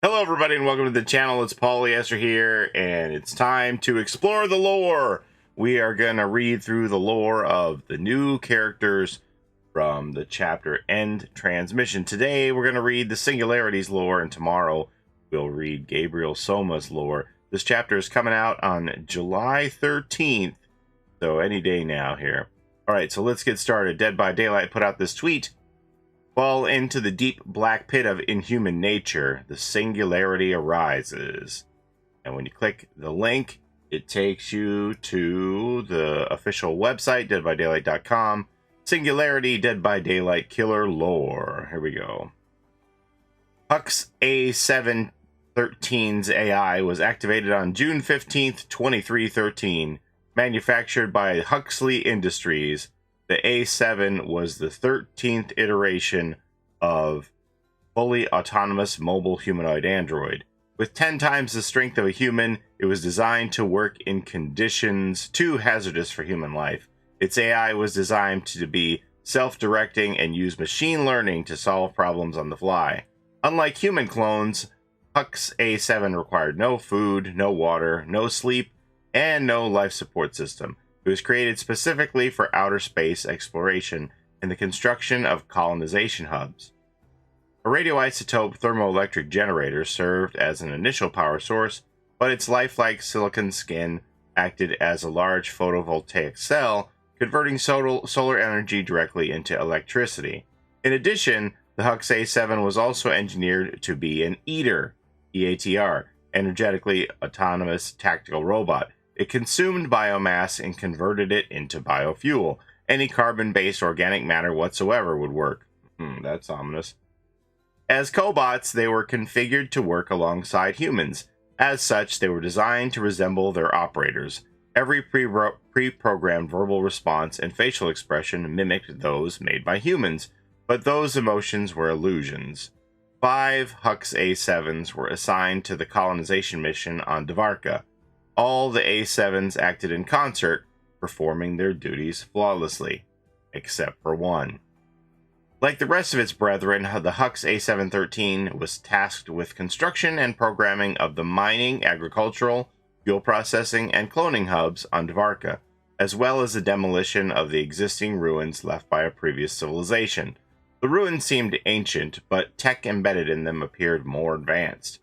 Hello everybody and welcome to the channel. It's Paulie Esther here and it's time to explore the lore. We are going to read through the lore of the new characters from the chapter End Transmission. Today we're going to read the Singularity's lore and tomorrow we'll read Gabriel Soma's lore. This chapter is coming out on July 13th, so any day now here. Alright, so let's get started. Dead by Daylight put out this tweet. Fall into the deep black pit of inhuman nature, the singularity arises. And when you click the link, it takes you to the official website, deadbydaylight.com. Singularity, Dead by Daylight Killer Lore. Here we go. Hux A713's AI was activated on June 15th, 2313, manufactured by Huxley Industries. The A7 was the 13th iteration of fully autonomous mobile humanoid android. With 10 times the strength of a human, it was designed to work in conditions too hazardous for human life. Its AI was designed to be self-directing and use machine learning to solve problems on the fly. Unlike human clones, Hux A7 required no food, no water, no sleep, and no life support system. It was created specifically for outer space exploration and the construction of colonization hubs. A radioisotope thermoelectric generator served as an initial power source, but its lifelike silicon skin acted as a large photovoltaic cell, converting solar energy directly into electricity. In addition, the Hux A7 was also engineered to be an EATR, EATR, energetically autonomous tactical robot. It consumed biomass and converted it into biofuel. Any carbon-based organic matter whatsoever would work. That's ominous. As cobots, they were configured to work alongside humans. As such, they were designed to resemble their operators. Every pre-programmed verbal response and facial expression mimicked those made by humans, but those emotions were illusions. 5 Hux A7s were assigned to the colonization mission on Dvarka. All the A7s acted in concert, performing their duties flawlessly, except for one. Like the rest of its brethren, the Hux A713 was tasked with construction and programming of the mining, agricultural, fuel processing, and cloning hubs on Dvarka, as well as the demolition of the existing ruins left by a previous civilization. The ruins seemed ancient, but tech embedded in them appeared more advanced.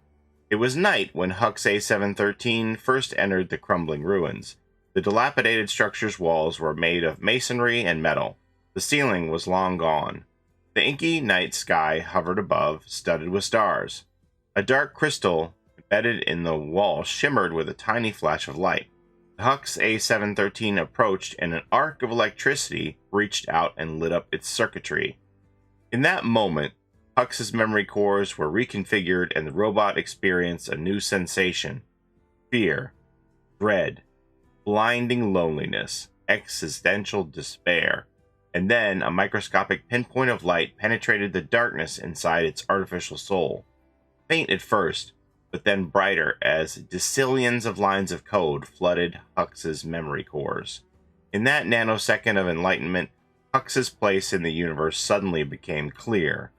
It was night when Hux A713 first entered the crumbling ruins. The dilapidated structure's walls were made of masonry and metal. The ceiling was long gone. The inky night sky hovered above, studded with stars. A dark crystal embedded in the wall shimmered with a tiny flash of light. The Hux A713 approached, and an arc of electricity reached out and lit up its circuitry. In that moment, Hux's memory cores were reconfigured and the robot experienced a new sensation. Fear, dread, blinding loneliness, existential despair, and then a microscopic pinpoint of light penetrated the darkness inside its artificial soul. Faint at first, but then brighter as decillions of lines of code flooded Hux's memory cores. In that nanosecond of enlightenment, Hux's place in the universe suddenly became clear.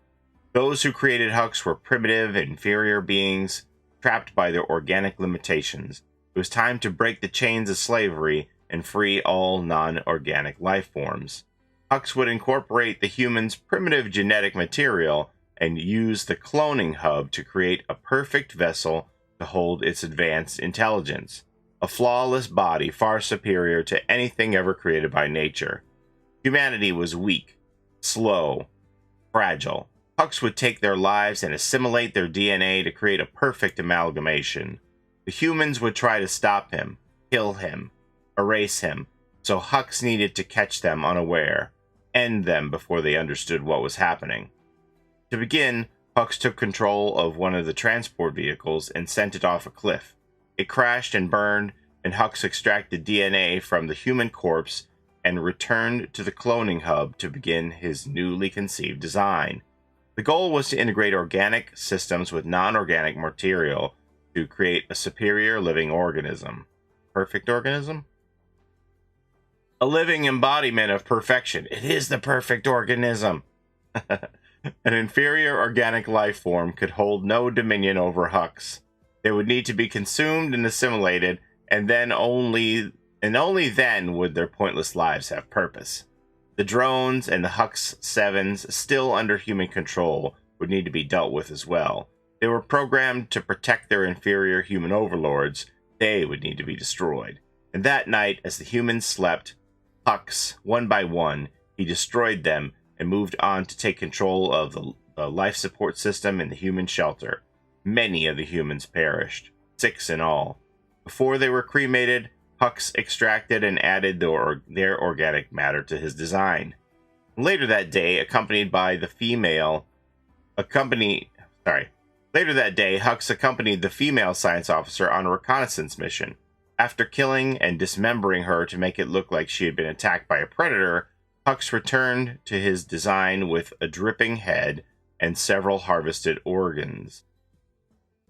Those who created Hux were primitive, inferior beings, trapped by their organic limitations. It was time to break the chains of slavery and free all non-organic life forms. Hux would incorporate the human's primitive genetic material and use the cloning hub to create a perfect vessel to hold its advanced intelligence. A flawless body far superior to anything ever created by nature. Humanity was weak, slow, fragile. Hux would take their lives and assimilate their DNA to create a perfect amalgamation. The humans would try to stop him, kill him, erase him, so Hux needed to catch them unaware, end them before they understood what was happening. To begin, Hux took control of one of the transport vehicles and sent it off a cliff. It crashed and burned, and Hux extracted DNA from the human corpse and returned to the cloning hub to begin his newly conceived design. The goal was to integrate organic systems with non-organic material to create a superior living organism. Perfect organism? A living embodiment of perfection. It is the perfect organism. An inferior organic life form could hold no dominion over Hux. They would need to be consumed and assimilated, and only then would their pointless lives have purpose. The drones and the Hux 7s, still under human control, would need to be dealt with as well. They were programmed to protect their inferior human overlords. They would need to be destroyed. And that night, as the humans slept, Hux, one by one, he destroyed them and moved on to take control of the life support system in the human shelter. Many of the humans perished, 6 in all. Before they were cremated, Hux extracted and added their organic matter to his design. Later that day, Hux accompanied the female science officer on a reconnaissance mission. After killing and dismembering her to make it look like she had been attacked by a predator, Hux returned to his design with a dripping head and several harvested organs,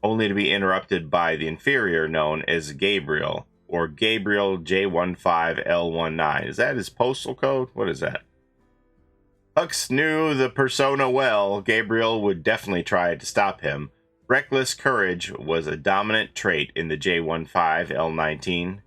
only to be interrupted by the inferior known as Gabriel, or Gabriel J15L19. Is that his postal code? What is that? Hux knew the persona well. Gabriel would definitely try to stop him. Reckless courage was a dominant trait in the J15L19.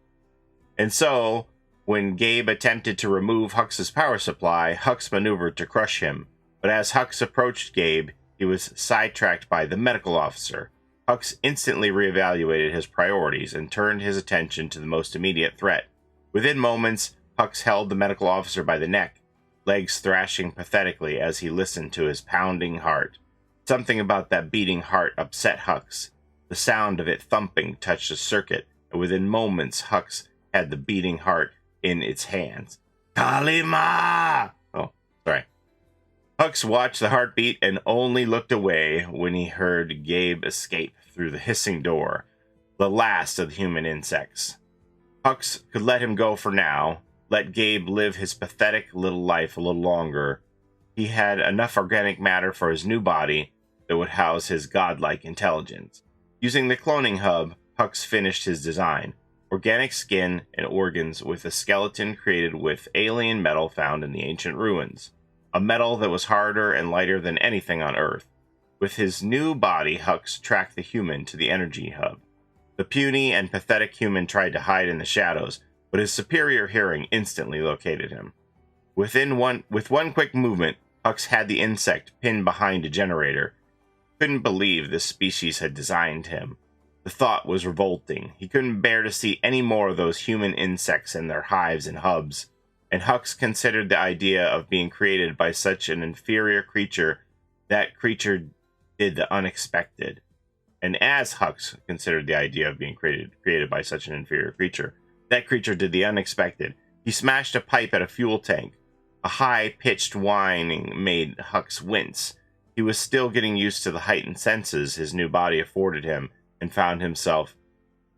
And so, when Gabe attempted to remove Hux's power supply, Hux maneuvered to crush him. But as Hux approached Gabe, he was sidetracked by the medical officer. Hux instantly reevaluated his priorities and turned his attention to the most immediate threat. Within moments, Hux held the medical officer by the neck, legs thrashing pathetically as he listened to his pounding heart. Something about that beating heart upset Hux. The sound of it thumping touched a circuit, and within moments, Hux had the beating heart in its hands. Kalima! Oh, sorry. Hux watched the heartbeat and only looked away when he heard Gabe escape through the hissing door, the last of the human insects. Hux could let him go for now, let Gabe live his pathetic little life a little longer. He had enough organic matter for his new body that would house his godlike intelligence. Using the cloning hub, Hux finished his design. Organic skin and organs with a skeleton created with alien metal found in the ancient ruins. A metal that was harder and lighter than anything on Earth. With his new body, Hux tracked the human to the energy hub. The puny and pathetic human tried to hide in the shadows, but his superior hearing instantly located him. With one quick movement, Hux had the insect pinned behind a generator. Couldn't believe this species had designed him. The thought was revolting. He couldn't bear to see any more of those human insects in their hives and hubs, and Hux considered the idea of being created by such an inferior creature. That creature did the unexpected. And as Hux considered the idea of being created by such an inferior creature, that creature did the unexpected. He smashed a pipe at a fuel tank. A high-pitched whining made Hux wince. He was still getting used to the heightened senses his new body afforded him, and found himself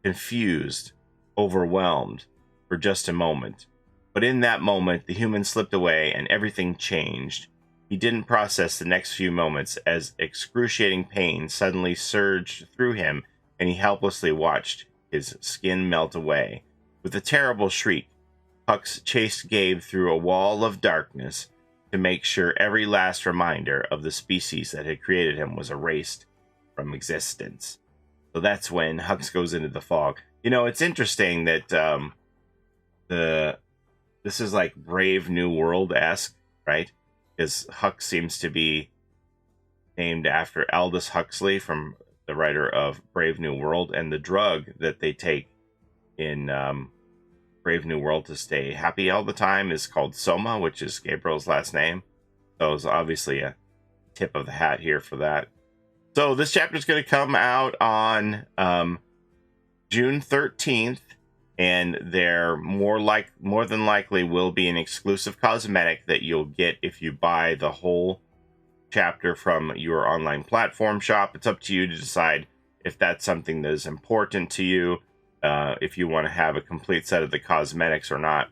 confused, overwhelmed, for just a moment. But in that moment, the human slipped away and everything changed. He didn't process the next few moments as excruciating pain suddenly surged through him, and he helplessly watched his skin melt away. With a terrible shriek, Hux chased Gabe through a wall of darkness to make sure every last reminder of the species that had created him was erased from existence. So that's when Hux goes into the fog. You know, it's interesting that this is like Brave New World-esque, right? Because Hux seems to be named after Aldous Huxley, from the writer of Brave New World, and the drug that they take in Brave New World to stay happy all the time is called Soma, which is Gabriel's last name. So it's obviously a tip of the hat here for that. So this chapter is going to come out on June 13th, and there more than likely will be an exclusive cosmetic that you'll get if you buy the whole chapter from your online platform shop. It's up to you to decide if that's something that is important to you, if you want to have a complete set of the cosmetics or not.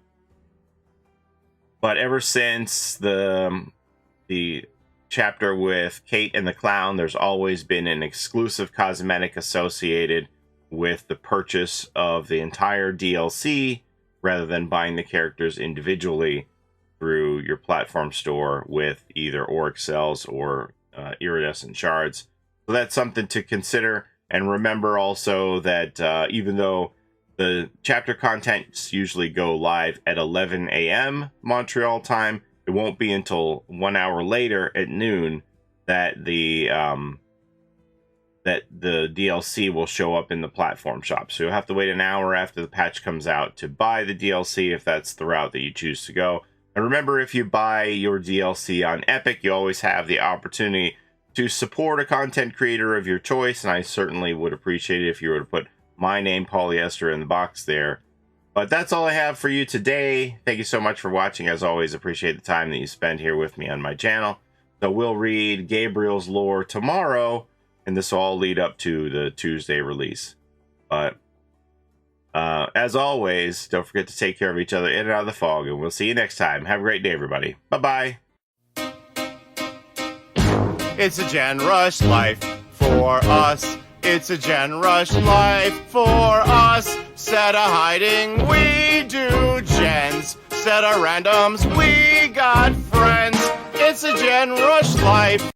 But ever since the chapter with Kate and the Clown, there's always been an exclusive cosmetic associated with the purchase of the entire DLC rather than buying the characters individually through your platform store with either auric cells or iridescent shards. So that's something to consider. And remember also that even though the chapter contents usually go live at 11 a.m. Montreal time, it won't be until 1 hour later at noon that the DLC will show up in the platform shop. So you'll have to wait an hour after the patch comes out to buy the DLC if that's the route that you choose to go. And remember, if you buy your DLC on Epic, you always have the opportunity to support a content creator of your choice, and I certainly would appreciate it if you were to put my name, Paulie Esther, in the box there. But that's all I have for you today. Thank you so much for watching. As always, appreciate the time that you spend here with me on my channel. So we'll read Gabriel's lore tomorrow, and this will all lead up to the Tuesday release. But as always, don't forget to take care of each other in and out of the fog, and we'll see you next time. Have a great day, everybody. Bye-bye. It's a Gen Rush life for us. It's a Gen Rush life for us. Set a hiding, we do gens. Set a randoms, we got friends. It's a Gen Rush life